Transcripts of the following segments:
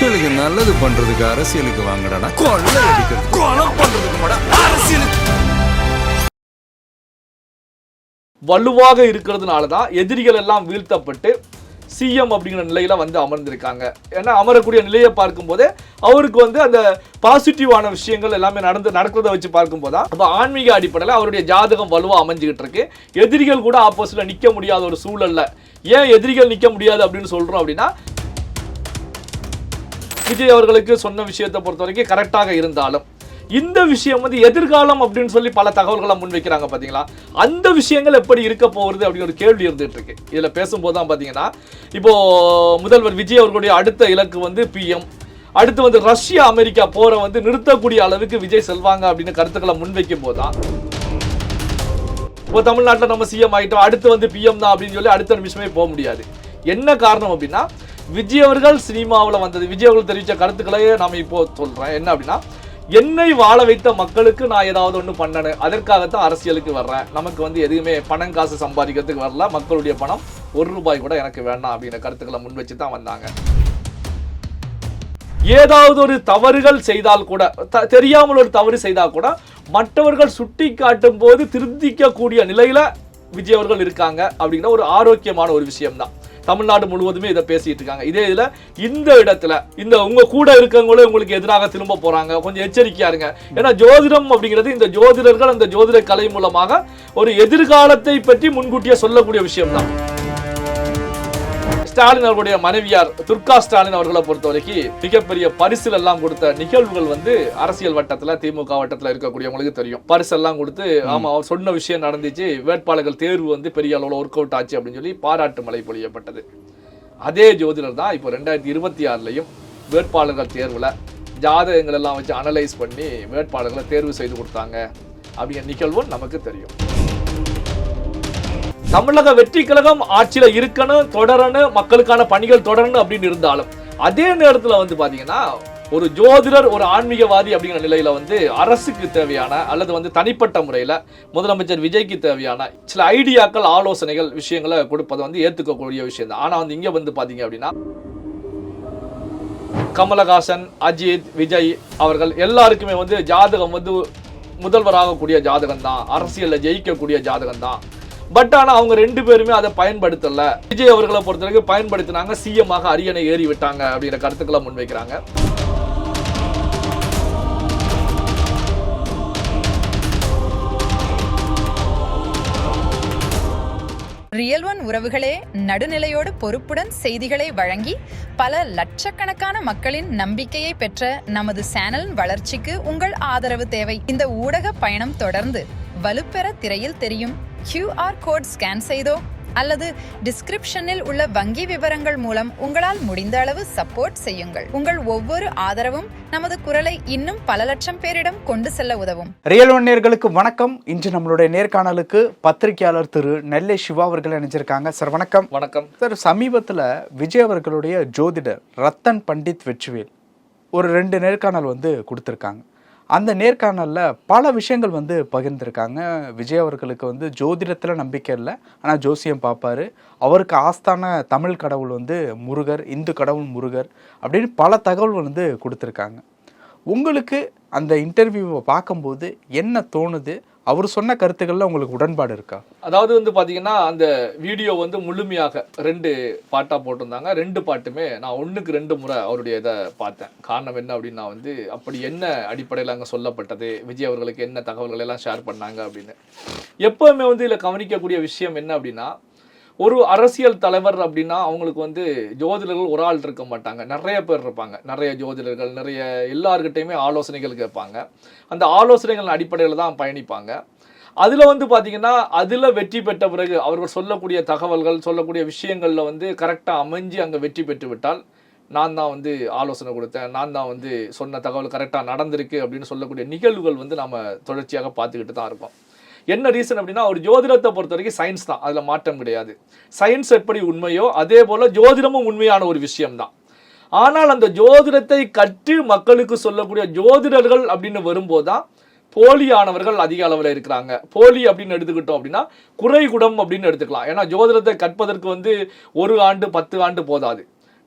மக்களுக்கு நல்லது பண்றதுக்கு அரசியலுக்கு வாங்கடா, கொள்ளை அடிக்கிறது கொலை பண்றதுக்கு அரசியலுக்கு. வலுவாக இருக்கிறதுனாலதான் எதிரிகள் எல்லாம் வீழ்த்தப்பட்டு சிஎம் அப்படிங்கிற நிலையில வந்து அமர்ந்திருக்காங்க. ஏன்னா அமரக்கூடிய நிலையை பார்க்கும் போதே அவருக்கு வந்து அந்த பாசிட்டிவான விஷயங்கள் எல்லாமே நடக்கிறத வச்சு பார்க்கும் போதா அப்ப ஆன்மீக அடிப்படையில் அவருடைய ஜாதகம் வலுவா அமைஞ்சுக்கிட்டு இருக்கு. எதிரிகள் கூட ஆப்போசிட்ல நிக்க முடியாத ஒரு சூழல்ல. ஏன் எதிரிகள் நிக்க முடியாது அப்படின்னு சொல்றோம் அப்படின்னா, விஜய் அவர்களுக்கு சொன்ன விஷயத்தை பொறுத்த வரைக்கும் கரெக்டாக இருந்தாலும் இந்த விஷயம் வந்து எதிர்காலம் அப்படின்னு சொல்லி பல தகவல்களை முன்வைக்கிறாங்க பாத்தீங்களா, அந்த விஷயங்கள் எப்படி இருக்க போகுது அப்படின்னு ஒரு கேள்வி இருந்துட்டு இருக்கு. இதுல பேசும்போது தான் பாத்தீங்கன்னா, இப்போ முதல்வர் விஜய் அவர்களுடைய அடுத்த இலக்கு வந்து பிஎம், அடுத்து வந்து ரஷ்யா அமெரிக்கா போரை வந்து நிறுத்தக்கூடிய அளவுக்கு விஜய் செல்வாங்க அப்படின்னு கருத்துக்களை முன்வைக்கும் போதுதான் இப்போ தமிழ்நாட்டில் நம்ம சிஎம் ஆகிட்டோம், அடுத்து வந்து பிஎம் தான் அப்படின்னு சொல்லி அடுத்த நிமிஷமே போக முடியாது. என்ன காரணம் அப்படின்னா, விஜய் அவர்கள் சினிமாவில் வந்தது, விஜய் அவர்கள் தெரிவித்த கருத்துக்களையே நாம இப்போ சொல்றேன். என்ன அப்படின்னா, என்னை வாழ வைத்த மக்களுக்கு நான் ஏதாவது ஒன்று பண்ணணும், அதற்காகத்தான் அரசியலுக்கு வர்றேன், நமக்கு வந்து எதுவுமே பணம் காசு சம்பாதிக்கிறதுக்கு வரல, மக்களுடைய பணம் ₹1 கூட எனக்கு வேண்டாம் அப்படிங்கிற கருத்துக்களை முன் வச்சு தான் வந்தாங்க. ஏதாவது ஒரு தவறுகள் செய்தால் கூட, தெரியாமல் ஒரு தவறு செய்தால் கூட மற்றவர்கள் சுட்டி காட்டும் போது திருத்திக்க கூடிய நிலையில விஜய் அவர்கள் இருக்காங்க அப்படிங்கிற ஒரு ஆரோக்கியமான ஒரு விஷயம் தான். தமிழ்நாடு முழுவதுமே இதை பேசிட்டு இருக்காங்க. இதே இதுல இந்த இடத்துல இந்த உங்க கூட இருக்கவங்களே உங்களுக்கு எதிராக திரும்ப போறாங்க, கொஞ்சம் எச்சரிக்கையா இருங்க. ஏன்னா ஜோதிடம் அப்படிங்கிறது, இந்த ஜோதிடர்கள் அந்த ஜோதிட கலை மூலமாக ஒரு எதிர்காலத்தை பற்றி முன்கூட்டியே சொல்லக்கூடிய விஷயம் தான். ஸ்டாலின் அவர்களுடைய மனைவியார் துர்கா ஸ்டாலின் அவர்களை பொறுத்த வரைக்கும் மிகப்பெரிய பரிசு எல்லாம் கொடுத்த நிகழ்வுகள் வந்து அரசியல் வட்டத்துல, திமுக வட்டத்துல இருக்கக்கூடியவங்களுக்கு தெரியும். பரிசு எல்லாம் கொடுத்து, ஆமா அவர் சொன்ன விஷயம் நடந்துச்சு, வேட்பாளர்கள் தேர்வு வந்து பெரிய அளவுல ஒர்க் அவுட் ஆச்சு அப்படின்னு சொல்லி பாராட்டு மழை பொழியப்பட்டது. அதே ஜோதிடர் தான் இப்போ 2026லயும் வேட்பாளர்கள் தேர்வுல ஜாதகங்கள் எல்லாம் வச்சு அனலைஸ் பண்ணி வேட்பாளர்களை தேர்வு செய்து கொடுத்தாங்க அப்படிங்கிற நிகழ்வும் நமக்கு தெரியும். தமிழக வெற்றி கழகம் ஆட்சியில இருக்கணும், தொடரணும், மக்களுக்கான பணிகள் தொடரணும் அப்படின்னு இருந்தாலும், அதே நேரத்தில் வந்து பாத்தீங்கன்னா ஒரு ஜோதிடர், ஒரு ஆன்மீகவாதி அப்படிங்கிற நிலையில வந்து அரசுக்கு தேவையான அல்லது வந்து தனிப்பட்ட முறையில முதலமைச்சர் விஜய்க்கு தேவையான சில ஐடியாக்கள், ஆலோசனைகள், விஷயங்களை கொடுப்பதை வந்து ஏத்துக்கக்கூடிய விஷயம் தான். ஆனா வந்து இங்க வந்து பாத்தீங்க அப்படின்னா, கமலஹாசன், அஜித், விஜய் அவர்கள் எல்லாருக்குமே வந்து ஜாதகம் வந்து முதல்வராகக்கூடிய ஜாதகம் தான், அரசியல்ல ஜெயிக்கக்கூடிய ஜாதகம் தான். பட் ஆனா அவங்க 2 பேருமே அதை பயன்படுத்தல. விஜய் அவர்களை பொறுத்தவரைக்கும் பயன்படுத்தினாங்க, சிஎம் ஆக அரியணை ஏறி விட்டாங்க அப்படிங்கிற கருத்துக்களை முன்வைக்கிறாங்க. ரியல் ஒன் உறவுகளே, நடுநிலையோடு பொறுப்புடன் செய்திகளை வழங்கி பல லட்சக்கணக்கான மக்களின் நம்பிக்கையை பெற்ற நமது சேனலின் வளர்ச்சிக்கு உங்கள் ஆதரவு தேவை. இந்த ஊடக பயணம் தொடர்ந்து வலுப்பெற திரையில் தெரியும் QR கோட் ஸ்கேன் செய்தோ அல்லது டிஸ்கிரிப்ஷனில் உள்ள வங்கி விவரங்கள் மூலம் உங்களால் முடிந்த அளவு சப்போர்ட் செய்யுங்கள். உங்கள் ஒவ்வொரு ஆதரவும் நமது குரலை இன்னும் பல லட்சம் பேரிடம் கொண்டு செல்ல உதவும். ரியல் ஒன் நேயர்களுக்கு வணக்கம். இன்று நம்மளுடைய நேர்காணலுக்கு பத்திரிகையாளர் திரு நெல்லை சிவா அவர்கள் இணைஞ்சிருக்காங்க. சார் வணக்கம். வணக்கம் சார். சமீபத்தில் விஜய் அவர்களுடைய ஜோதிடர் ரத்தன் பண்டித் வெற்றிவேல் ஒரு 2 நேர்காணல் வந்து கொடுத்துருக்காங்க. அந்த நேர்காணலில் பல விஷயங்கள் வந்து பகிர்ந்திருக்காங்க. விஜய் அவர்களுக்கு வந்து ஜோதிடத்தில் நம்பிக்கை இல்லை, ஆனால் ஜோசியம் பார்ப்பாரு. அவருக்கு ஆஸ்தான தமிழ் கடவுள் வந்து முருகர், இந்து கடவுள் முருகர் அப்படின்னு பல தகவல் வந்து கொடுத்துருக்காங்க. உங்களுக்கு அந்த இன்டர்வியூவை பார்க்கும்போது என்ன தோணுது? அவர் சொன்ன கருத்துக்கள்ல உங்களுக்கு உடன்பாடு இருக்கா? அதாவது வந்து பாத்தீங்கன்னா, அந்த வீடியோ வந்து முழுமையாக 2 பாட்டா போட்டிருந்தாங்க. 2 பாட்டுமே நான் 1க்கு 2 முறை அவருடைய இதை பார்த்தேன். காரணம் என்ன அப்படின்னா வந்து, அப்படி என்ன அடிப்படையில் அங்கே சொல்லப்பட்டது, விஜய் அவர்களுக்கு என்ன தகவல்கள் எல்லாம் ஷேர் பண்ணாங்க அப்படின்னு. எப்பவுமே வந்து இதில் கவனிக்கக்கூடிய விஷயம் என்ன அப்படின்னா, ஒரு அரசியல் தலைவர் அப்படின்னா அவங்களுக்கு வந்து ஜோதிடர்கள் ஒரு ஆள் இருக்க மாட்டாங்க, நிறைய பேர் இருப்பாங்க. நிறைய ஜோதிடர்கள், நிறைய எல்லாருக்கிட்டையுமே ஆலோசனைகள் கேட்பாங்க. அந்த ஆலோசனைகள் அடிப்படையில் தான் பயணிப்பாங்க. அதில் வந்து பார்த்தீங்கன்னா, அதில் வெற்றி பெற்ற பிறகு அவர்கள் சொல்லக்கூடிய தகவல்கள், சொல்லக்கூடிய விஷயங்களில் வந்து கரெக்டாக அமைஞ்சு அங்கே வெற்றி பெற்று விட்டால், நான் தான் வந்து ஆலோசனை கொடுத்தேன், நான் தான் வந்து சொன்ன தகவல் கரெக்டாக நடந்திருக்கு அப்படின்னு சொல்லக்கூடிய நிகழ்வுகள் வந்து நம்ம தொடர்ச்சியாக பார்த்துக்கிட்டு தான் இருக்கோம். என்ன ரீசன் அப்படின்னா, ஒரு ஜோதிடத்தை பொறுத்த வரைக்கும் சயின்ஸ் தான், அதில் மாற்றம் கிடையாது. சயின்ஸ் எப்படி உண்மையோ அதே போல ஜோதிடமும் உண்மையான ஒரு விஷயம்தான். ஆனால் அந்த ஜோதிடத்தை கற்று மக்களுக்கு சொல்லக்கூடிய ஜோதிடர்கள் அப்படின்னு வரும்போது தான் போலியானவர்கள் அதிக அளவில் இருக்கிறாங்க. போலி அப்படின்னு எடுத்துக்கிட்டோம் அப்படின்னா குறைகுடம் அப்படின்னு எடுத்துக்கலாம். ஏன்னா ஜோதிடத்தை கற்பதற்கு வந்து 1 ஆண்டு 10 ஆண்டு போதாது.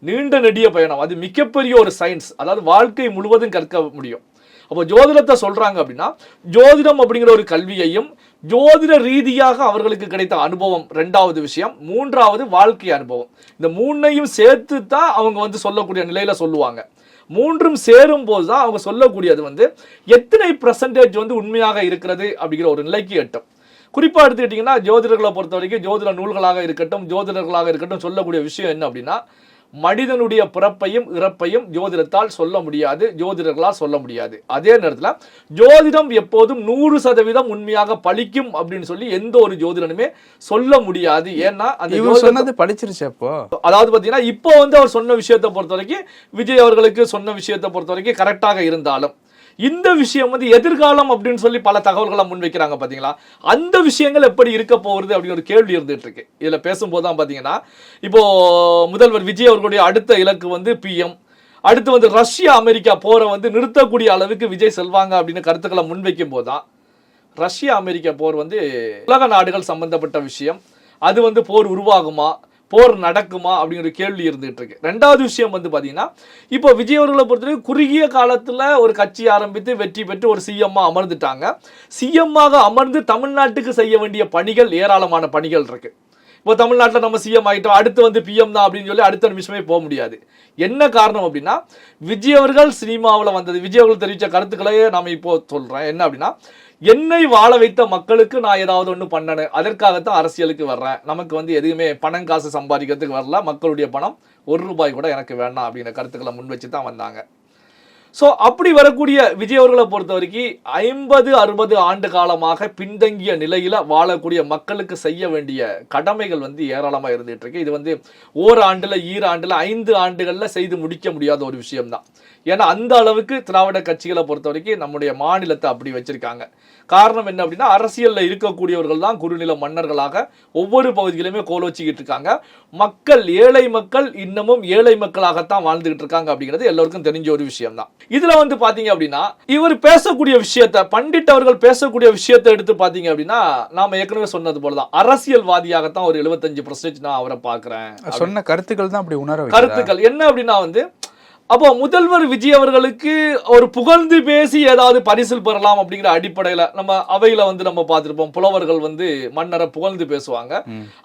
நீண்ட நெடிய பயணம், அது மிகப்பெரிய ஒரு சயின்ஸ், அதாவது வாழ்க்கை முழுவதும் கற்க முடியும். அப்போ ஜோதிடத்தை சொல்றாங்க அப்படின்னா ஜோதிடம் அப்படிங்கிற ஒரு கல்வியையும் ஜோதிட ரீதியாக அவர்களுக்கு கிடைத்த அனுபவம் 2வது விஷயம், 3வது வாழ்க்கை அனுபவம், இந்த 3ஐயும் சேர்த்து தான் அவங்க வந்து சொல்லக்கூடிய நிலையில சொல்லுவாங்க. 3ம் சேரும் போது தான் அவங்க சொல்லக்கூடியது வந்து எத்தனை % வந்து உண்மையாக இருக்கிறது அப்படிங்கிற ஒரு நிலைக்கு எட்டும். குறிப்பா எடுத்துக்கிட்டீங்கன்னா ஜோதிடர்களை பொறுத்த வரைக்கும் ஜோதிட நூல்களாக இருக்கட்டும் ஜோதிடர்களாக இருக்கட்டும் சொல்லக்கூடிய விஷயம் என்ன அப்படின்னா, மனிதனுடைய பிறப்பையும் இறப்பையும் ஜோதிடத்தால் சொல்ல முடியாது, ஜோதிடர்களால் சொல்ல முடியாது. அதே நேரத்தில் ஜோதிடம் எப்போதும் 100% உண்மையாக பலிக்கும் அப்படின்னு சொல்லி எந்த ஒரு ஜோதிடனுமே சொல்ல முடியாது. ஏன்னா அந்த சொன்னது பழிச்சிருச்சு. அப்போ அதாவது பாத்தீங்கன்னா இப்போ வந்து அவர் சொன்ன விஷயத்தை பொறுத்த வரைக்கும் விஜய் அவர்களுக்கு சொன்ன விஷயத்தை பொறுத்த வரைக்கும் கரெக்டாக இருந்தாலும் இந்த விஷயம் வந்து எதிர்காலம் அப்படின்னு சொல்லி பல தகவல்களை முன்வைக்கிறாங்க பாத்தீங்களா, அந்த விஷயங்கள் எப்படி இருக்க போகிறது அப்படின்னு ஒரு கேள்வி இருந்துட்டு இருக்கு. இதுல பேசும்போது தான் பாத்தீங்கன்னா இப்போ முதல்வர் விஜய் அவர்களுடைய அடுத்த இலக்கு வந்து PM, அடுத்து வந்து ரஷ்யா அமெரிக்கா போரை வந்து நிறுத்தக்கூடிய அளவுக்கு விஜய் செல்வாங்க அப்படின்னு கருத்துக்களை முன்வைக்கும் போதுதான் ரஷ்யா அமெரிக்கா போர் வந்து உலக நாடுகள் சம்பந்தப்பட்ட விஷயம், அது வந்து போர் உருவாகுமா போர் நடக்குமா அப்படிங்கிற கேள்வி இருந்துட்டு இருக்கு. 2வது விஷயம் வந்து பாத்தீங்கன்னா இப்போ விஜய் அவர்களை பொறுத்தவரைக்கும் குறுகிய காலத்துல ஒரு கட்சி ஆரம்பித்து வெற்றி பெற்று ஒரு CM அமர்ந்துட்டாங்க. CM அமர்ந்து தமிழ்நாட்டுக்கு செய்ய வேண்டிய பணிகள் ஏராளமான பணிகள் இருக்கு. இப்போ தமிழ்நாட்டில் நம்ம CM ஆகிட்டோம், அடுத்து வந்து PM தான் அப்படின்னு சொல்லி அடுத்த நிமிஷமே போக முடியாது. என்ன காரணம் அப்படின்னா விஜய் அவர்கள் சினிமாவில் வந்தது, விஜய் அவர்கள் தெரிவித்த கருத்துக்களையே நாம இப்போ சொல்றேன். என்ன அப்படின்னா, என்னை வாழ வைத்த மக்களுக்கு நான் ஏதாவது ஒன்று பண்ணணும், அதற்காகத்தான் அரசியலுக்கு வர்றேன், நமக்கு வந்து எதுவுமே பணம் காசு சம்பாதிக்கிறதுக்கு வரல, மக்களுடைய பணம் ₹1 கூட எனக்கு வேண்டாம் அப்படிங்கிற கருத்துக்களை முன் வச்சு தான் வந்தாங்க. ஸோ அப்படி வரக்கூடிய விஜய் அவர்களை பொறுத்த வரைக்கும் 50-60 ஆண்டு காலமாக பின்தங்கிய நிலையில வாழக்கூடிய மக்களுக்கு செய்ய வேண்டிய கடமைகள் வந்து ஏராளமாக இருந்துட்டு இருக்கு. இது வந்து ஓராண்டுல 5 ஆண்டுகள்ல செய்து முடிக்க முடியாத ஒரு விஷயம்தான். ஏன்னா அந்த அளவுக்கு திராவிட கட்சிகளை பொறுத்த வரைக்கும் நம்முடைய மாநிலத்தை அப்படி வச்சிருக்காங்க. காரணம் என்ன அப்படின்னா, அரசியல்ல இருக்கக்கூடியவர்கள் தான் குறுநில மன்னர்களாக ஒவ்வொரு பகுதியிலுமே கோல் வச்சுக்கிட்டு இருக்காங்க. மக்கள், ஏழை மக்கள் இன்னமும் ஏழை மக்களாகத்தான் வாழ்ந்துகிட்டு இருக்காங்க அப்படிங்கிறது எல்லோருக்கும் தெரிஞ்ச ஒரு விஷயம் தான். இதுல வந்து பாத்தீங்க அப்படின்னா இவர் பேசக்கூடிய விஷயத்தை, பண்டிட் அவர்கள் பேசக்கூடிய விஷயத்தை எடுத்து பாத்தீங்க அப்படின்னா நாம ஏற்கனவே சொன்னது போலதான் அரசியல்வாதியாகத்தான் ஒரு 75% நான் அவரை பாக்குறேன். சொன்ன கருத்துக்கள் தான் அப்படி உணர கருத்துக்கள் என்ன அப்படின்னா வந்து, அப்போ முதல்வர் விஜய் அவர்களுக்கு ஒரு புகழ்ந்து பேசி ஏதாவது பரிசில் பெறலாம் அப்படிங்கிற அடிப்படையில நம்ம அவையில வந்து நம்ம பார்த்திருப்போம், புலவர்கள் வந்து மன்னரை புகழ்ந்து பேசுவாங்க.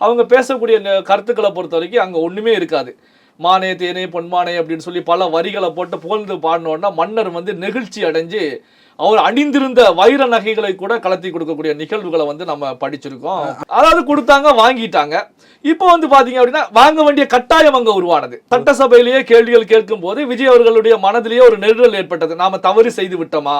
அவங்க பேசக்கூடிய கருத்துக்களை பொறுத்த வரைக்கும் அங்க ஒண்ணுமே இருக்காது. மானே தேனே பொன்மானே அப்படின்னு சொல்லி பல வரிகளை போட்டு புகழ்ந்து பாடினோன்னா மன்னர் வந்து நெகிழ்ச்சி அடைஞ்சு அவர் அணிந்திருந்த வைர நகைகளை கூட கலத்தி கொடுக்கக்கூடிய நிகழ்வுகளை வந்து நம்ம படிச்சிருக்கோம். அதாவது கொடுத்தாங்க, வாங்கிட்டாங்க. இப்போ வந்து பாத்தீங்க அப்படின்னா வாங்க வேண்டிய கட்டாயம் அங்க உருவானது. சட்டசபையிலேயே கேள்விகள் கேட்கும் போது விஜய் அவர்களுடைய மனதிலேயே ஒரு நெருடல் ஏற்பட்டது. நாம தவறு செய்து விட்டோமா,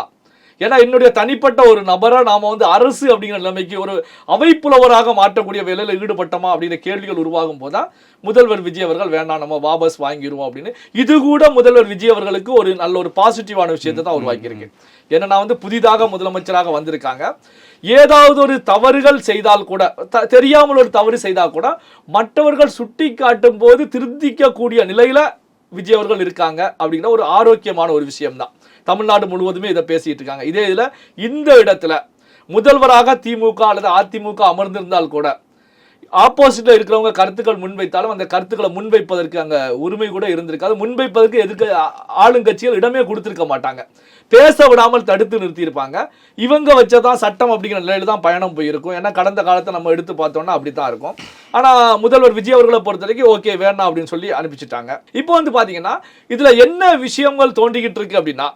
ஏன்னா என்னுடைய தனிப்பட்ட ஒரு நபரா நாம வந்து அரசு அப்படிங்கிற நிலைமைக்கு ஒரு அவைப்புலவராக மாற்றக்கூடிய வேலையில ஈடுபட்டோமா அப்படிங்கிற கேள்விகள் உருவாகும் போதுதான் முதல்வர் விஜய் அவர்கள் வேண்டாம் நம்ம வாபஸ் வாங்கிடுவோம் அப்படின்னு. இது கூட முதல்வர் விஜய் அவர்களுக்கு ஒரு நல்ல ஒரு பாசிட்டிவான விஷயத்தை தான் உருவாக்கியிருக்கு. ஏன்னா வந்து புதிதாக முதலமைச்சராக வந்திருக்காங்க, ஏதாவது ஒரு தவறுகள் செய்தால் கூட, தெரியாமல் ஒரு தவறு செய்தால் கூட மற்றவர்கள் சுட்டி காட்டும் போது திருத்திக்க கூடிய நிலையில விஜய் அவர்கள் இருக்காங்க அப்படிங்கிற ஒரு ஆரோக்கியமான ஒரு விஷயம் தான். தமிழ்நாடு முழுவதுமே இதை பேசிட்டு இருக்காங்க. இதே இதுல இந்த இடத்துல முதல்வராக திமுக அல்லது அதிமுக அமர்ந்திருந்தால் கூட ஆப்போசிட்ல இருக்கிறவங்க கருத்துக்கள் முன்வைத்தாலும் அந்த கருத்துக்களை முன்வைப்பதற்கு அங்க உரிமை கூட இருந்திருக்காது. முன்வைப்பதற்கு எதுக்கு ஆளுங்கட்சிகள் இடமே கொடுத்திருக்க மாட்டாங்க, பேச விடாமல் தடுத்து நிறுத்தி இருப்பாங்க. இவங்க வச்சதான் சட்டம் அப்படிங்கிற நிலையில தான் பயணம் போயிருக்கும். ஏன்னா கடந்த காலத்தை நம்ம எடுத்து பார்த்தோம்னா அப்படித்தான் இருக்கும். ஆனா முதல்வர் விஜய் அவர்களை பொறுத்த வரைக்கும் ஓகே வேணாம் அப்படின்னு சொல்லி அனுப்பிச்சுட்டாங்க. இப்போ வந்து பாத்தீங்கன்னா இதுல என்ன விஷயங்கள் தோண்டிக்கிட்டு இருக்கு அப்படின்னா,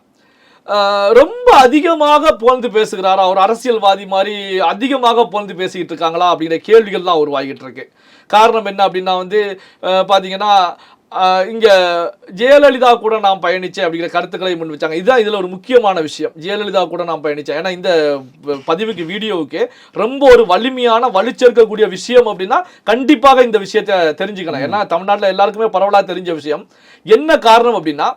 ரொம்ப அதிகமாக புகழ்ந்து பேசுகிறாரா, ஒரு அரசியல்வாதி மாதிரி அதிகமாக புகழ்ந்து பேசிக்கிட்டு இருக்காங்களா அப்படிங்கிற கேள்விகள் தான் உருவாகிட்டு இருக்கு. காரணம் என்ன அப்படின்னா வந்து பாத்தீங்கன்னா இங்க ஜெயலலிதா கூட நான் பயணிச்சேன் அப்படிங்கிற கருத்துக்களை முன் வச்சாங்க. இதுதான் இதுல ஒரு முக்கியமான விஷயம். ஜெயலலிதா கூட நான் பயணிச்சேன். ஏன்னா இந்த பதிவுக்கு வீடியோவுக்கு ரொம்ப ஒரு வலிமையான வலிச்சேர்க்கக்கூடிய விஷயம் அப்படின்னா கண்டிப்பாக இந்த விஷயத்தை தெரிஞ்சுக்கணும். ஏன்னா தமிழ்நாட்டில் எல்லாருக்குமே பரவலா தெரிஞ்ச விஷயம். என்ன காரணம் அப்படின்னா,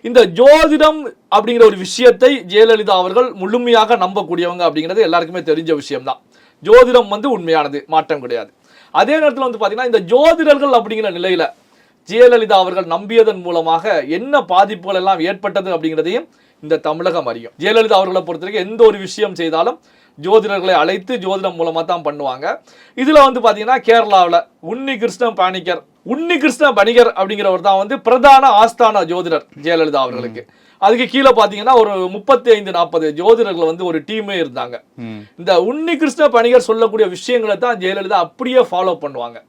இந்த ஜோதிடம் அப்படிங்கிற ஒரு விஷயத்தை ஜெயலலிதா அவர்கள் முழுமையாக நம்பக்கூடியவங்க அப்படிங்கிறது எல்லாருக்குமே தெரிஞ்ச விஷயம் தான். ஜோதிடம் வந்து உண்மையானது, மாற்றம் கிடையாது. அதே நேரத்தில் வந்து பாத்தீங்கன்னா இந்த ஜோதிடர்கள் அப்படிங்கிற நிலையில ஜெயலலிதா அவர்கள் நம்பியதன் மூலமாக என்ன பாதிப்புகள் எல்லாம் ஏற்பட்டது அப்படிங்கிறதையும் இந்த தமிழகம் அறியும். ஜெயலலிதா அவர்களை பொறுத்தவரைக்கும் எந்த ஒரு விஷயம் செய்தாலும் ஜோதிடர்களை அழைத்து ஜோதிடம் மூலமா தான் பண்ணுவாங்க. இதுல வந்து பாத்தீங்கன்னா கேரளாவில் உன்னி கிருஷ்ணன் பாணிக்கர் உன்னி கிருஷ்ண பணிகர் அப்படிங்கிறவர் தான் வந்து பிரதான ஆஸ்தான ஜோதிடர் ஜெயலலிதா அவர்களுக்கு. அதுக்கு கீழே பாத்தீங்கன்னா ஒரு 35-40 ஜோதிடர்கள் வந்து ஒரு டீமே இருந்தாங்க. இந்த உன்னி கிருஷ்ண பணிகர் சொல்லக்கூடிய விஷயங்களை தான் ஜெயலலிதா அப்படியே ஃபாலோ பண்ணுவாங்க.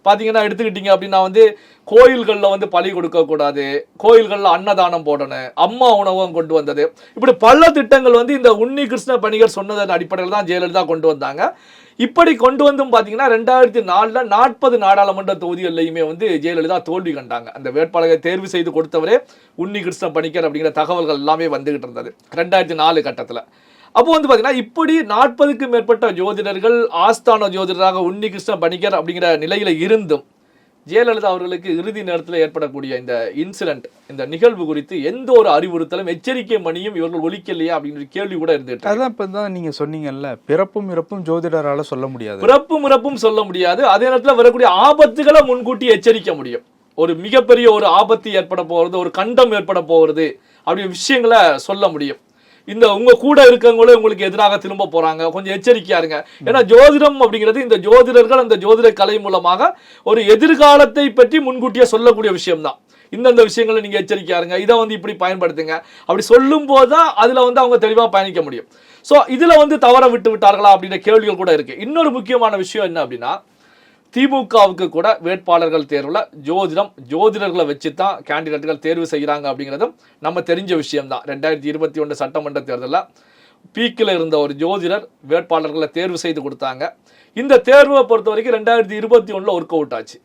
பாத்தீங்கன்னா எடுத்துக்கிட்டீங்க அப்படின்னா வந்து கோயில்கள்ல வந்து பலி கொடுக்க கூடாது, கோயில்கள்ல அன்னதானம் போடணும், அம்மா உணவகம் கொண்டு வந்தது, இப்படி பல திட்டங்கள் வந்து இந்த உன்னி கிருஷ்ண பணிகர் சொன்னதன் அடிப்படையில் தான் ஜெயலலிதா கொண்டு வந்தாங்க. இப்படி கொண்டு வந்தும் பாத்தீங்கன்னா 2004 40 நாடாளுமன்ற தொகுதிகள்லையுமே வந்து ஜெயலலிதா தோல்வி கண்டாங்க. அந்த வேட்பாளரை தேர்வு செய்து கொடுத்தவரே உன்னி கிருஷ்ண பணிகர் அப்படிங்கிற தகவல்கள் எல்லாமே வந்துகிட்டு இருந்தது 2004 கட்டத்துல. அப்போ வந்து பாத்தீங்கன்னா இப்படி 40க்கும் மேற்பட்ட ஜோதிடர்கள் ஆஸ்தான ஜோதிடராக உன்னி கிருஷ்ண பணிகர் அப்படிங்கிற நிலையில இருந்தும் ஜெயலலிதா அவர்களுக்கு இறுதி நேரத்தில் ஏற்படக்கூடிய இந்த இன்சிடென்ட், இந்த நிகழ்வு குறித்து எந்த ஒரு அறிவுறுத்தலும் எச்சரிக்கை மணியும் இவர்கள் ஒலிக்கலையா அப்படிங்கிற கேள்வி கூட இருந்துட்டு. அதான் இப்பதான் நீங்க சொன்னீங்கல்ல, பிறப்பும் இறப்பும் ஜோதிடரால சொல்ல முடியாது, பிறப்பும் இறப்பும் சொல்ல முடியாது, அதே நேரத்தில் வரக்கூடிய ஆபத்துகளை முன்கூட்டி எச்சரிக்க முடியும். ஒரு மிகப்பெரிய ஒரு ஆபத்து ஏற்பட போறது, ஒரு கண்டம் ஏற்பட போறது அப்படி விஷயங்களை சொல்ல முடியும். இந்த உங்க கூட இருக்கவங்களே உங்களுக்கு எதிராக திரும்ப போறாங்க, கொஞ்சம் எச்சரிக்கையா இருங்க. ஏன்னா ஜோதிடம் அப்படிங்கிறது இந்த ஜோதிடர்கள் அந்த ஜோதிட கலை மூலமாக ஒரு எதிர்காலத்தை பற்றி முன்கூட்டியே சொல்லக்கூடிய விஷயம் தான். இந்தந்த விஷயங்களை நீங்க எச்சரிக்கையா இருங்க, இதை வந்து இப்படி பயன்படுத்துங்க அப்படி சொல்லும் போதுதான் அதுல வந்து அவங்க தெளிவா பயணிக்க முடியும். சோ இதுல வந்து தவற விட்டு விட்டார்களா அப்படின்ற கேள்விகள் கூட இருக்கு. இன்னொரு முக்கியமான விஷயம் என்ன அப்படின்னா, திமுகவுக்கு கூட வேட்பாளர்கள் தேர்வுல ஜோதிடர்களை வச்சு தான் கேண்டிடேட்டுகள் தேர்வு செய்கிறாங்க அப்படிங்கிறதும் நம்ம தெரிஞ்ச விஷயம் தான். 2021 சட்டமன்ற தேர்தலில் பீக்கில் இருந்த ஒரு ஜோதிடர் வேட்பாளர்களை தேர்வு செய்து கொடுத்தாங்க. இந்த தேர்வை பொறுத்த வரைக்கும் 2021 ஒர்க் அவுட் ஆச்சு.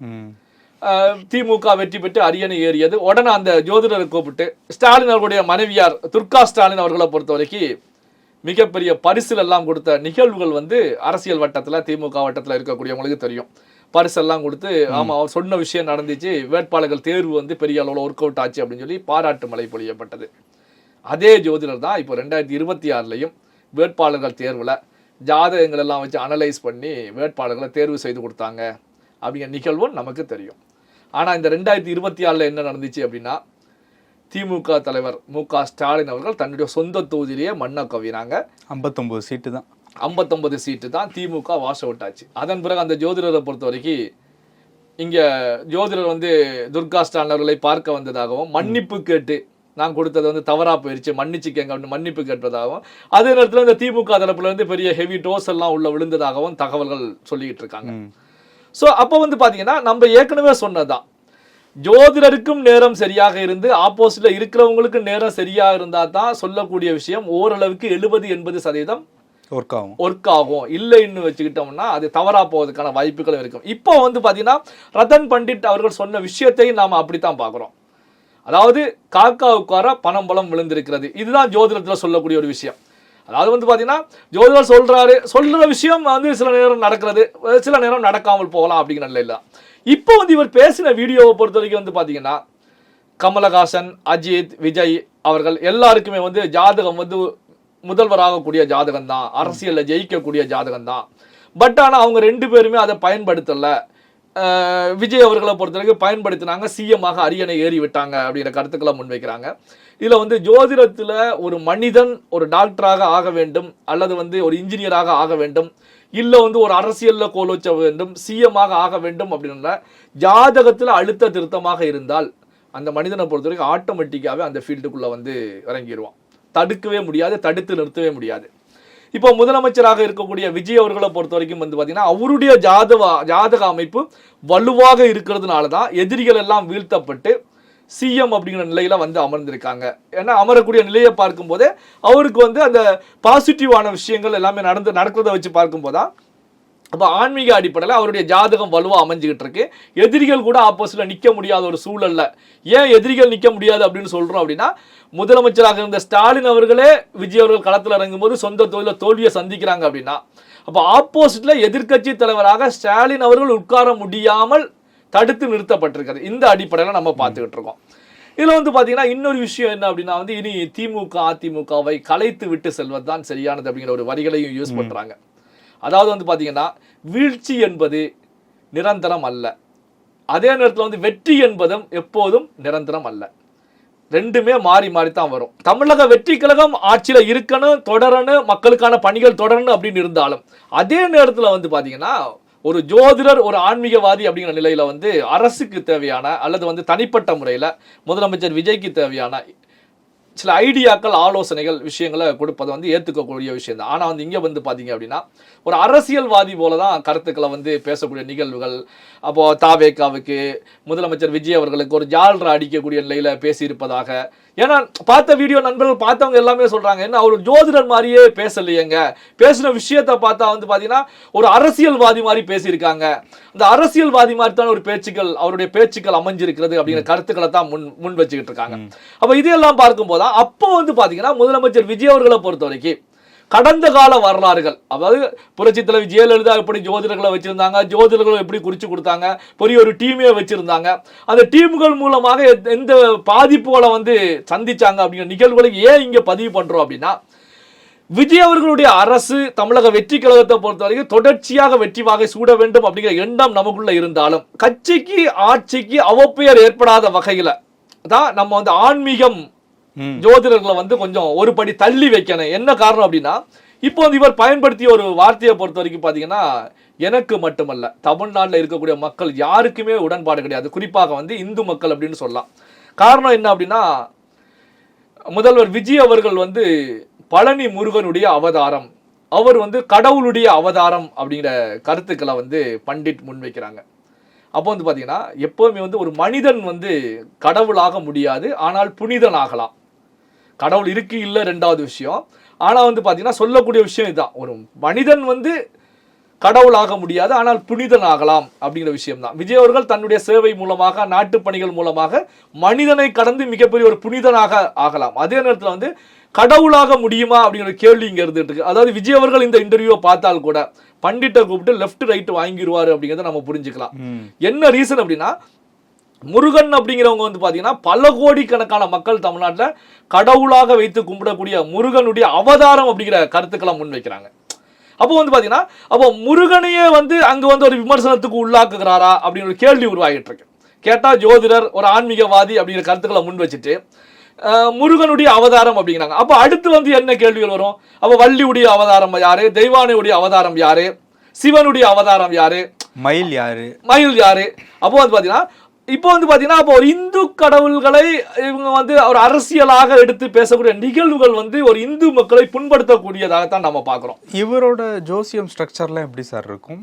திமுக வெற்றி பெற்று அரியணை ஏறியது. உடனே அந்த ஜோதிடரை கூப்பிட்டு ஸ்டாலின் அவர்களுடைய மனைவியார் துர்கா ஸ்டாலின் அவர்களை பொறுத்த வரைக்கும் மிகப்பெரிய பரிசுகள் எல்லாம் கொடுத்த நிகழ்வுகள் வந்து அரசியல் வட்டத்தில் திமுக வட்டத்தில் இருக்கக்கூடியவங்களுக்கு தெரியும். பரிசெல்லாம் கொடுத்து ஆமா அவர் சொன்ன விஷயம் நடந்துச்சு, வேட்பாளர்கள் தேர்வு வந்து பெரிய அளவில் ஒர்க் அவுட் ஆச்சு அப்படின்னு சொல்லி பாராட்டு மழை பொழியப்பட்டது. அதே ஜோதிடர் தான் இப்போ 2026 வேட்பாளர்கள் தேர்வில் ஜாதகங்கள் எல்லாம் வச்சு அனலைஸ் பண்ணி வேட்பாளர்களை தேர்வு செய்து கொடுத்தாங்க அப்படிங்கிற நிகழ்வும் நமக்கு தெரியும். ஆனால் இந்த 2024 என்ன நடந்துச்சு அப்படின்னா, திமுக தலைவர் மு.க. ஸ்டாலின் அவர்கள் தன்னுடைய சொந்த தொகுதியிலேயே மண்ணை கவினாங்க. 59 சீட்டு தான் 59 சீட்டு தான் திமுக வாஷ் அவுட் ஆச்சு. அதன் பிறகு அந்த ஜோதிடரை பொறுத்த வரைக்கும் இங்க ஜோதிடர் வந்து துர்கா ஸ்டாலின் அவர்களை பார்க்க வந்ததாகவும் மன்னிப்பு கேட்டு நான் கொடுத்தது வந்து தவறா போயிருச்சு மன்னிச்சுக்கங்க அப்படின்னு மன்னிப்பு கேட்டதாகவும், அதே நேரத்தில் இந்த திமுக தரப்புல இருந்து பெரிய ஹெவி டோஸ் எல்லாம் உள்ள விழுந்ததாகவும் தகவல்கள் சொல்லிக்கிட்டு இருக்காங்க. ஸோ அப்போ வந்து பாத்தீங்கன்னா நம்ம ஏற்கனவே சொன்னதுதான், ஜோதிடருக்கும் நேரம் சரியாக இருந்து ஆப்போசிட்ல இருக்கிறவங்களுக்கு நேரம் சரியா இருந்தா தான் சொல்லக்கூடிய விஷயம் ஓரளவுக்கு 70-80% ஒர்க் ஆகும். இல்லைன்னு வச்சுக்கிட்டோம்னா அது தவறா போவதற்கான வாய்ப்புகளும் இருக்கும். இப்போ வந்து பாத்தீங்கன்னா ரத்தன் பண்டிட் அவர்கள் சொன்ன விஷயத்தையும் நாம அப்படித்தான் பாக்குறோம். அதாவது காக்கா உட்கார பணம் பலம் விழுந்திருக்கிறது, இதுதான் ஜோதிடத்துல சொல்லக்கூடிய ஒரு விஷயம். அதாவது வந்து பாத்தீங்கன்னா ஜோதிடர் சொல்ற விஷயம் வந்து சில நேரம் நடக்கிறது, சில நேரம் நடக்காமல் போகலாம் அப்படிங்கிற நிலையில. இப்போ வந்து இவர் பேசின வீடியோவை பொறுத்த வரைக்கும் வந்து பாத்தீங்கன்னா கமலஹாசன், அஜித், விஜய் அவர்கள் எல்லாருக்குமே வந்து ஜாதகம் வந்து முதல்வராகக்கூடிய ஜாதகம் தான், அரசியல்ல ஜெயிக்கக்கூடிய ஜாதகம் தான். பட் ஆனா அவங்க 2 பேருமே அதை பயன்படுத்தல. விஜய் அவர்களை பொறுத்த வரைக்கும் பயன்படுத்தினாங்க, சிஎம்மாக அரியணை ஏறி விட்டாங்க அப்படிங்கிற கருத்துக்களை முன்வைக்கிறாங்க. இதுல வந்து ஜோதிடத்துல ஒரு மனிதன் ஒரு டாக்டராக ஆக வேண்டும், அல்லது வந்து ஒரு இன்ஜினியராக ஆக வேண்டும், இல்ல வந்து ஒரு அரசியல்ல கோலோச்ச வேண்டும், சிஎம்மாக ஆக வேண்டும் அப்படின்ற ஜாதகத்துல அழுத்த திருத்தமாக இருந்தால் அந்த மனிதனை பொறுத்த வரைக்கும் ஆட்டோமேட்டிக்காவே அந்த ஃபீல்டுக்குள்ள வந்து இறங்கிடுவான். தடுக்கவே முடியாது, தடுத்து நிறுத்தவே முடியாது. இப்போ முதலமைச்சராக இருக்கக்கூடிய விஜய் அவர்களை பொறுத்த வரைக்கும் வந்து பாத்தீங்கன்னா அவருடைய ஜாதக அமைப்பு வலுவாக இருக்கிறதுனால தான் எதிரிகள் எல்லாம் வீழ்த்தப்பட்டு சிஎம் அப்படிங்கிற நிலையில வந்து அமர்ந்திருக்காங்க. ஏன்னா அமரக்கூடிய நிலையை பார்க்கும் போதே அவருக்கு வந்து அந்த பாசிட்டிவான விஷயங்கள் எல்லாமே நடக்கிறத வச்சு பார்க்கும் போதான் அப்போ ஆன்மீக அடிப்படையில் அவருடைய ஜாதகம் வலுவா அமைஞ்சுக்கிட்டு இருக்கு. எதிரிகள் கூட ஆப்போசிட்ல நிக்க முடியாத ஒரு சூழல்ல. ஏன் எதிரிகள் நிக்க முடியாது அப்படின்னு சொல்றோம் அப்படின்னா, முதலமைச்சராக இருந்த ஸ்டாலின் அவர்களே விஜய் அவர்கள் களத்தில் இறங்கும் போது சொந்த தொழில தோல்வியை சந்திக்கிறாங்க அப்படின்னா, அப்போ ஆப்போசிட்ல எதிர்கட்சி தலைவராக ஸ்டாலின் அவர்கள் உட்கார முடியாமல் தடுத்து நிறுத்தப்பட்டிருக்கிறது. இந்த அடிப்படையில் நம்ம பார்த்துக்கிட்டு இருக்கோம். இதுல வந்து பாத்தீங்கன்னா இன்னொரு விஷயம் என்ன அப்படின்னா வந்து, இனி திமுக அதிமுகவை கலைத்து விட்டு செல்வதுதான் சரியானது அப்படிங்கிற ஒரு வரிகளையும் யூஸ் பண்றாங்க. அதாவது வந்து பாத்தீங்கன்னா வீழ்ச்சி என்பது நிரந்தரம் அல்ல, அதே நேரத்தில் வந்து வெற்றி என்பதும் எப்போதும் நிரந்தரம் அல்ல. ரெண்டுமே மாறி மாறித்தான் வரும். தமிழக வெற்றி கழகம் ஆட்சியில இருக்கணும், தொடரணும், மக்களுக்கான பணிகள் தொடரணும் அப்படின்னு இருந்தாலும் அதே நேரத்தில் வந்து பாத்தீங்கன்னா ஒரு ஜோதிடர் ஒரு ஆன்மீகவாதி அப்படிங்கிற நிலையில வந்து அரசுக்கு தேவையான அல்லது வந்து தனிப்பட்ட முறையில் முதலமைச்சர் விஜய்க்கு தேவையான சில ஐடியாக்கள், ஆலோசனைகள், விஷயங்களை கொடுப்பதை வந்து ஏற்றுக்கக்கூடிய விஷயம் தான். ஆனால் வந்து இங்கே வந்து பார்த்தீங்க அப்படின்னா ஒரு அரசியல்வாதி போல தான் கருத்துக்களை வந்து பேசக்கூடிய நிகழ்வுகள். அப்போது தாவேக்காவுக்கு முதலமைச்சர் விஜய் அவர்களுக்கு ஒரு ஜால்ரா அடிக்கக்கூடிய நிலையில் பேசியிருப்பதாக, ஏன்னா பார்த்த வீடியோ நண்பர்கள் பார்த்தவங்க எல்லாமே சொல்கிறாங்க, என்ன அவர் ஜோதிடர் மாதிரியே பேசலையேங்க, பேசின விஷயத்தை பார்த்தா வந்து பார்த்தீங்கன்னா ஒரு அரசியல்வாதி மாதிரி பேசியிருக்காங்க, அந்த அரசியல்வாதி மாதிரி தான் ஒரு பேச்சுக்கள், அவருடைய பேச்சுக்கள் அமைஞ்சிருக்கிறது அப்படிங்கிற கருத்துக்களை தான் முன் வச்சுக்கிட்டு இருக்காங்க. அப்போ இதையெல்லாம் பார்க்கும்போது அப்போ வந்து பார்த்தீங்கன்னா முதலமைச்சர் விஜய் அவர்களை பொறுத்த வரைக்கும் கடந்த கால வரலாறுகள், அதாவது புரட்சித் தலைவி ஜெயலலிதா எப்படி ஜோதிடர்களை வச்சிருந்தாங்க, ஜோதிடர்களை எப்படி குறிச்சு கொடுத்தாங்க, பெரிய ஒரு டீமே வச்சிருந்தாங்க, அந்த டீமுகள் மூலமாக எந்த பாதிப்புகளை வந்து சந்திச்சாங்க அப்படிங்கிற நிகழ்வுகளை ஏன் இங்க பதிவு பண்றோம் அப்படின்னா, விஜய் அவர்களுடைய அரசு தமிழக வெற்றி கழகத்தை பொறுத்த வரைக்கும் தொடர்ச்சியாக வெற்றி வாகை சூட வேண்டும் அப்படிங்கிற எண்ணம் நமக்குள்ள இருந்தாலும் கட்சிக்கு ஆட்சிக்கு அவப்பெயர் ஏற்படாத வகையில தான் நம்ம வந்து ஆன்மீகம் ஜோதிடர்களை வந்து கொஞ்சம் ஒரு படி தள்ளி வைக்கணும். என்ன காரணம் அப்படின்னா, இப்போ வந்து இவர் பயன்படுத்திய ஒரு வார்த்தையை பொறுத்த வரைக்கும் பார்த்தீங்கன்னா, எனக்கு மட்டுமல்ல தமிழ்நாட்டில் இருக்கக்கூடிய மக்கள் யாருக்குமே உடன்பாடு கிடையாது, குறிப்பாக வந்து இந்து மக்கள் அப்படின்னு சொல்லலாம். காரணம் என்ன அப்படின்னா, முதல்வர் விஜய் அவர்கள் வந்து பழனி முருகனுடைய அவதாரம், அவர் வந்து கடவுளுடைய அவதாரம் அப்படிங்கிற கருத்துக்களை வந்து பண்டிட் முன்வைக்கிறாங்க. அப்போ வந்து பார்த்தீங்கன்னா எப்போவுமே வந்து ஒரு மனிதன் வந்து கடவுளாக முடியாது, ஆனால் புனிதன் ஆகலாம். கடவுள் இருக்கு இல்லை ரெண்டாவது விஷயம், ஆனால் வந்து பார்த்தீங்கன்னா சொல்லக்கூடிய விஷயம் இதுதான், ஒரு மனிதன் வந்து கடவுளாக முடியாது ஆனால் புனிதன் ஆகலாம் அப்படிங்கிற விஷயம் தான். விஜய் அவர்கள் தன்னுடைய சேவை மூலமாக, நாட்டு பணிகள் மூலமாக மனிதனை கடந்து மிகப்பெரிய ஒரு புனிதனாக ஆகலாம். அதே நேரத்தில் வந்து கடவுளாக முடியுமா அப்படிங்கிற கேள்வி இங்க இருந்துட்டு இருக்கு. அதாவது விஜய் அவர்கள் இந்த இன்டர்வியூவை பார்த்தால் கூட பண்டிட்டை கூப்பிட்டு லெஃப்ட் ரைட் வாங்கிடுவாரு அப்படிங்கிறத நம்ம புரிஞ்சுக்கலாம். என்ன ரீசன் அப்படின்னா, முருகன் அப்படிங்கிறவங்க வந்து பாத்தீங்கன்னா பல கோடிக்கணக்கான மக்கள் தமிழ்நாட்டில் கடவுளாக வைத்து கும்பிடக்கூடிய முருகனுடைய அவதாரம் அப்படிங்கிற கருத்துக்களை முன்வைக்கிறாங்க. அப்போ வந்து பாத்தீங்கன்னா, அப்போ முருகனையே வந்து அங்க வந்து ஒரு விமர்சனத்துக்கு உள்ளாக்குகிறாரா அப்படிங்கிற ஒரு கேள்வி உருவாகிட்டு இருக்கு. கேட்டா ஜோதிடர் ஒரு ஆன்மீகவாதி அப்படிங்கிற கருத்துக்களை முன் வச்சுட்டு முருகனுடைய அவதாரம் அப்படிங்கிறாங்க. அப்ப அடுத்து வந்து என்ன கேள்விகள் வரும்? அப்ப வள்ளியுடைய அவதாரம் யாரு, தெய்வானையுடைய அவதாரம் யாரு, சிவனுடைய அவதாரம் யாரு, மயில் யாரு, மயில் யாரு? அப்போ வந்து பாத்தீங்கன்னா இப்போ வந்து பாத்தீங்கன்னா அப்போ ஒரு இந்து கடவுள்களை இவங்க வந்து ஒரு அரசியலாக எடுத்து பேசக்கூடிய நிகழ்வுகள் வந்து ஒரு இந்து மக்களை புண்படுத்தக்கூடியதாகத்தான் நம்ம பார்க்கிறோம். இவரோட ஜோசியம் ஸ்ட்ரக்சர்லாம் எப்படி சார் இருக்கும்?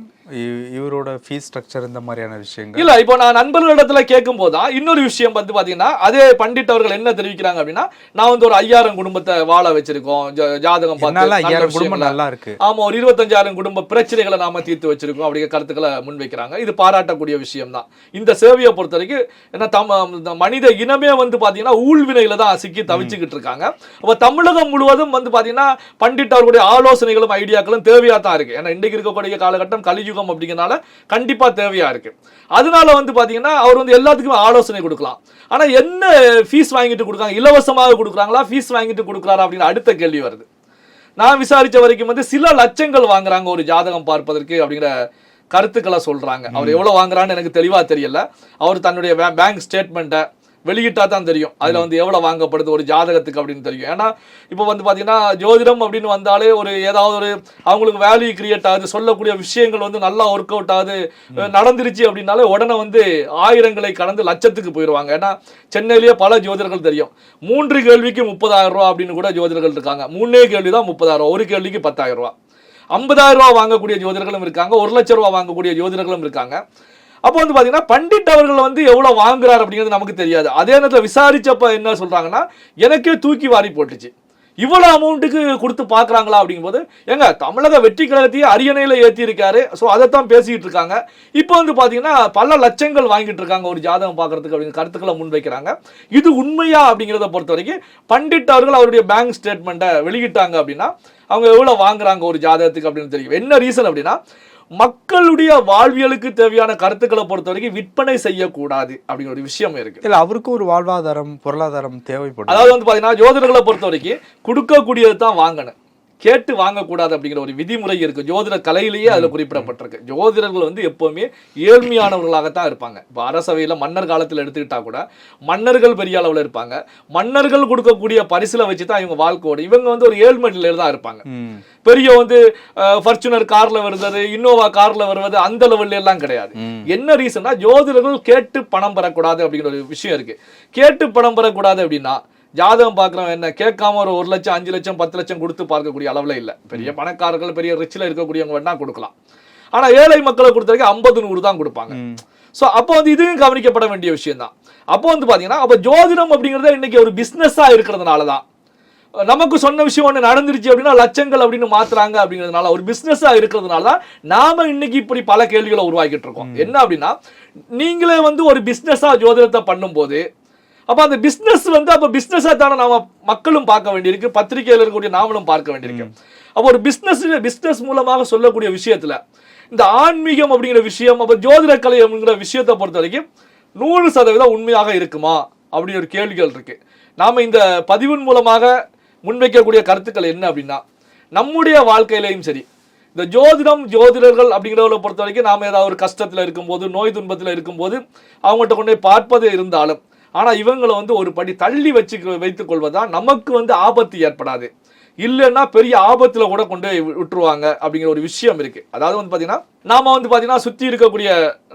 இவரோட ஃபீஸ் ஸ்ட்ரக்சர் இந்த மாதிரியான விஷயங்கள் இல்ல. இப்போ நான் நண்பர்களிடத்துல கேட்கும் போதுதான் இன்னொரு விஷயம் வந்து பாத்தீங்கன்னா, அதே பண்டிட் அவர்கள் என்ன தெரிவிக்கிறாங்க அப்படின்னா, நான் வந்து ஒரு 5000 குடும்பத்தை வாழ வச்சிருக்கோம், ஜாதகம் பார்த்து நல்லா இருக்கு, ஆமா ஒரு 25000 குடும்ப பிரச்சனைகளை நாம தீர்த்து வச்சிருக்கோம் அப்படிங்கிற கருத்துக்களை முன்வைக்கிறாங்க. இது பாராட்டக்கூடிய விஷயம் தான். இந்த சேவையை பொறுத்த வரைக்கும் என்ன மனித இனமே வந்து பாத்தீங்கன்னா ஊழ்வினையில தான் சிக்கி தவிச்சுக்கிட்டு இருக்காங்க. அப்ப தமிழகம் முழுவதும் வந்து பாத்தீங்கன்னா பண்டிட் அவர்களுடைய ஆலோசனைகளும் ஐடியாக்களும் தேவையா தான் இருக்கு. ஏன்னா இன்றைக்கு இருக்கக்கூடிய காலகட்டம் கலியுகம் அப்படிங்கறனால கண்டிப்பா தேவையா இருக்கு. அதனால வந்து பாத்தீங்கன்னா அவர் வந்து எல்லாத்துக்குமே ஆலோசனை கொடுக்கலாம். ஆனா என்ன ஃபீஸ் வாங்கிட்டு கொடுக்காங்க, இலவசமாக கொடுக்குறாங்களா, ஃபீஸ் வாங்கிட்டு கொடுக்குறாரா அப்படின்னு அடுத்த கேள்வி வருது. நான் விசாரிச்ச வரைக்கும் வந்து சில லட்சங்கள் வாங்குறாங்க ஒரு ஜாதகம் பார்ப்பதற்கு அப்படிங்கிற கருத்துக்களை சொல்றாங்க. அவர் எவ்வளவு வாங்குறான்னு எனக்கு தெளிவா தெரியல. அவர் தன்னுடைய பேங்க் ஸ்டேட்மெண்ட்டை வெளியிட்டா தான் தெரியும் அதுல வந்து எவ்வளவு வாங்கப்படுது ஒரு ஜாதகத்துக்கு அப்படின்னு தெரியும். ஏன்னா இப்போ வந்து பாத்தீங்கன்னா ஜோதிடம் அப்படின்னு வந்தாலே ஒரு ஏதாவது ஒரு அவங்களுக்கு வேல்யூ கிரியேட் ஆகுது, சொல்லக்கூடிய விஷயங்கள் வந்து நல்லா ஒர்க் அவுட் ஆகுது, நடந்துருச்சு அப்படின்னாலே உடனே வந்து ஆயிரங்களை கடந்து லட்சத்துக்கு போயிடுவாங்க. ஏன்னா சென்னையிலேயே பல ஜோதிடர்கள் தெரியும், 3 கேள்விக்கு 30,000 ரூபா அப்படின்னு கூட ஜோதிடர்கள் இருக்காங்க. 3 கேள்விதான் 30,000, ஒரு கேள்விக்கு 10,000 ரூபா. 50,000 ரூபா வாங்கக்கூடிய ஜோதிடர்களும் இருக்காங்க, 1 லட்சம் ரூபா வாங்கக்கூடிய ஜோதிடர்களும் இருக்காங்க. அப்போ வந்து பாத்தீங்கன்னா பண்டிட் அவர்கள் வந்து எவ்வளவு வாங்குறாரு அப்படிங்கிறது நமக்கு தெரியாது. அதே நேரத்தில் விசாரிச்சப்ப என்ன சொல்றாங்கன்னா, எனக்கே தூக்கி வாரி போட்டுச்சு, இவ்வளவு அமௌண்ட்டுக்கு கொடுத்து பாக்குறாங்களா அப்படிங்கும்போது, எங்க தமிழக வெற்றி கழகத்தையே அரியணையில ஏற்றி இருக்காரு. ஸோ அதைத்தான் பேசிட்டு இருக்காங்க. இப்போ வந்து பாத்தீங்கன்னா பல லட்சங்கள் வாங்கிட்டு இருக்காங்க ஒரு ஜாதகம் பாக்குறதுக்கு அப்படிங்கிற கருத்துக்களை முன்வைக்கிறாங்க. இது உண்மையா அப்படிங்கிறத பொறுத்த வரைக்கும் பண்டிட் அவர்கள் அவருடைய பேங்க் ஸ்டேட்மெண்ட்டை வெளியிட்டாங்க அப்படின்னா அவங்க எவ்வளவு வாங்குறாங்க ஒரு ஜாதகத்துக்கு அப்படின்னு தெரியும். என்ன ரீசன் அப்படின்னா, மக்களுடைய வாழ்வியலுக்கு தேவையான கருத்துக்களை பொறுத்த வரைக்கும் விற்பனை செய்யக்கூடாது அப்படிங்கிற ஒரு விஷயம் இருக்கு. இல்ல அவருக்கு ஒரு வாழ்வாதாரம் பொருளாதாரம் தேவைப்படும். அதாவது வந்து பாத்தீங்கன்னா ஜோதிடர்களை பொறுத்த வரைக்கும் கொடுக்கக்கூடியது தான் வாங்கணும், கேட்டு வாங்கக்கூடாது அப்படிங்கிற ஒரு விதிமுறை இருக்கு. ஜோதிட கலையிலேயே அதுல குறிப்பிடப்பட்டிருக்கு. ஜோதிடர்கள் வந்து எப்பவுமே ஏழ்மையானவர்களாகத்தான் இருப்பாங்க. இப்போ அரசவையில மன்னர் காலத்தில் எடுத்துக்கிட்டா கூட மன்னர்கள் பெரிய அளவுல இருப்பாங்க. மன்னர்கள் கொடுக்கக்கூடிய பரிசுல வச்சுதான் இவங்க வாழ்க்கையோடு இவங்க வந்து ஒரு ஏழ்மை நிலையில தான் இருப்பாங்க. பெரிய வந்து ஃபார்ச்சுனர் கார்ல வருவது, இன்னோவா கார்ல வருவது அந்த லெவல்ல எல்லாம் கிடையாது. என்ன ரீசன்னா ஜோதிடர்கள் கேட்டு பணம் பெறக்கூடாது அப்படிங்கிற ஒரு விஷயம் இருக்கு. கேட்டு பணம் பெறக்கூடாது அப்படின்னா ஜாதகம் பார்க்குறவன் என்ன கேட்காம ஒரு 1 லட்சம் 5 லட்சம் 10 லட்சம் கொடுத்து பார்க்கக்கூடிய அளவில் இல்லை. பெரிய பணக்காரர்கள் பெரிய ரிச்சில் இருக்கக்கூடியவங்க வேணா கொடுக்கலாம். ஆனா ஏழை மக்களை கொடுத்த வரைக்கும் 50 100 தான் கொடுப்பாங்க. ஸோ அப்போ வந்து இதுவும் கவனிக்கப்பட வேண்டிய விஷயம் தான். அப்போ வந்து பாத்தீங்கன்னா அப்போ ஜோதிடம் அப்படிங்கிறத இன்னைக்கு ஒரு பிசினஸா இருக்கிறதுனால தான் நமக்கு சொன்ன விஷயம் ஒன்று நடந்துருச்சு அப்படின்னா லட்சங்கள் அப்படின்னு மாத்துறாங்க. அப்படிங்கிறதுனால ஒரு பிசினஸா இருக்கிறதுனால தான் நாம இன்னைக்கு இப்படி பல கேள்விகளை உருவாக்கிட்டு இருக்கோம். என்ன அப்படின்னா நீங்களே வந்து ஒரு பிசினஸா ஜோதிடத்தை பண்ணும்போது அப்ப அந்த பிசினஸ் வந்து அப்ப பிசினஸா தானே நாம மக்களும் பார்க்க வேண்டியிருக்கு, பத்திரிகையில் இருக்கக்கூடிய நாமளும் பார்க்க வேண்டியிருக்கு. அப்போ ஒரு பிசினஸ் மூலமாக சொல்லக்கூடிய விஷயத்துல இந்த ஆன்மீகம் அப்படிங்கிற விஷயம் அப்ப ஜோதிட கலை அப்படிங்கிற விஷயத்தை பொறுத்த வரைக்கும் 100% உண்மையாக இருக்குமா அப்படின்னு ஒரு கேள்விகள் இருக்கு. நாம இந்த பதிவின் மூலமாக முன்வைக்கக்கூடிய கருத்துக்கள் என்ன அப்படின்னா நம்முடைய வாழ்க்கையிலையும் சரி இந்த ஜோதிடர்கள் அப்படிங்கிறவங்களை பொறுத்த வரைக்கும் நாம ஏதாவது ஒரு கஷ்டத்துல இருக்கும்போது நோய் துன்பத்துல இருக்கும்போது அவங்கள்ட்ட கொண்டு போய் பார்ப்பது இருந்தாலும் ஆனா இவங்களை வந்து ஒரு படி தள்ளி வைத்துக் கொள்வதா நமக்கு வந்து ஆபத்து ஏற்படாது, இல்லைன்னா பெரிய ஆபத்துல கூட கொண்டு விட்டுருவாங்க அப்படிங்கிற ஒரு விஷயம் இருக்கு. அதாவது வந்து பாத்தீங்கன்னா நாம வந்து பாத்தீங்கன்னா சுத்தி இருக்கக்கூடிய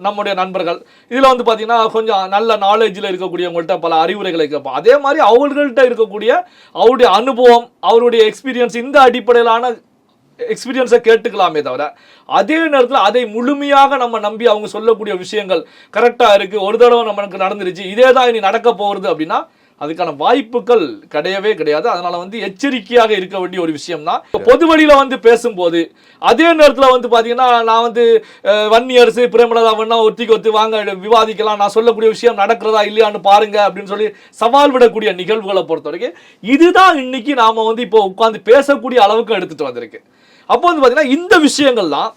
நம்முடைய நண்பர்கள் இதுல வந்து பாத்தீங்கன்னா கொஞ்சம் நல்ல நாலேஜ்ல இருக்கக்கூடியவங்கள்ட்ட பல அறிவுரைகளை கேட்போம். அதே மாதிரி அவர்கள்ட்ட இருக்கக்கூடிய அவருடைய அனுபவம் அவருடைய எக்ஸ்பீரியன்ஸ் இந்த அடிப்படையிலான எக்ஸ்பீரியன்ஸை கேட்டுக்கலாமே தவிர அதே நேரத்தில் அதை முழுமையாக நம்ம நம்பி அவங்க சொல்லக்கூடிய விஷயங்கள் கரெக்டா இருக்கு, ஒரு தடவை நமக்கு நடந்துருச்சு இதே தான் இனி நடக்க போகிறது அப்படின்னா அதுக்கான வாய்ப்புகள் கிடையவே கிடையாது. அதனால வந்து எச்சரிக்கையாக இருக்க வேண்டிய ஒரு விஷயம் தான். பொது வழியில வந்து பேசும்போது அதே நேரத்தில் வந்து பாத்தீங்கன்னா நான் வந்து வன்னியரசு பிரேமலதா வேணா ஒத்திக்கு வாங்க விவாதிக்கலாம், நான் சொல்லக்கூடிய விஷயம் நடக்கிறதா இல்லையான்னு பாருங்க அப்படின்னு சொல்லி சவால் விடக்கூடிய நிகழ்வுகளை பொறுத்த வரைக்கும் இதுதான் இன்னைக்கு நாம வந்து இப்போ உட்கார்ந்து பேசக்கூடிய அளவுக்கு எடுத்துட்டு வந்திருக்கு. அப்போ வந்து பாத்தீங்கன்னா இந்த விஷயங்கள் தான்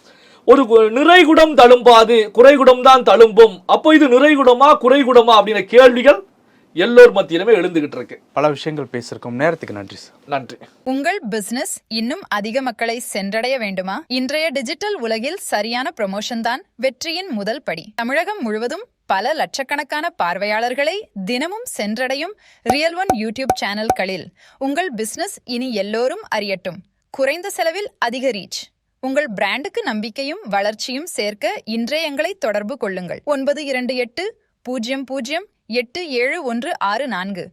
ஒரு நிறைகுடம் தழும்பாது குறைகுடம் தான் தழும்பும். அப்போ இது நிறைகுடமா குறைகுடமா அப்படிங்கிற கேள்விகள் எல்லோர் மத்தியிலுமே எழுந்துகிட்டு இருக்கு. பல விஷயங்கள் பேசிருக்கோம். நேரத்துக்கு நன்றி சார். நன்றி. உங்கள் பிசினஸ் இன்னும் அதிக மக்களை சென்றடைய வேண்டுமா? இன்றைய டிஜிட்டல் உலகில் சரியான ப்ரமோஷன் தான் வெற்றியின் முதல் படி. தமிழகம் முழுவதும் பல லட்சக்கணக்கான பார்வையாளர்களை தினமும் சென்றடையும் ரியல் ஒன் யூடியூப் சேனல்களில் உங்கள் பிசினஸ் இனி எல்லோரும் அறியட்டும். குறைந்த செலவில் அதிக ரீச். உங்கள் பிராண்டுக்கு நம்பிக்கையும் வளர்ச்சியும் சேர்க்க இன்றே எங்களை தொடர்பு கொள்ளுங்கள். 928 00 87 164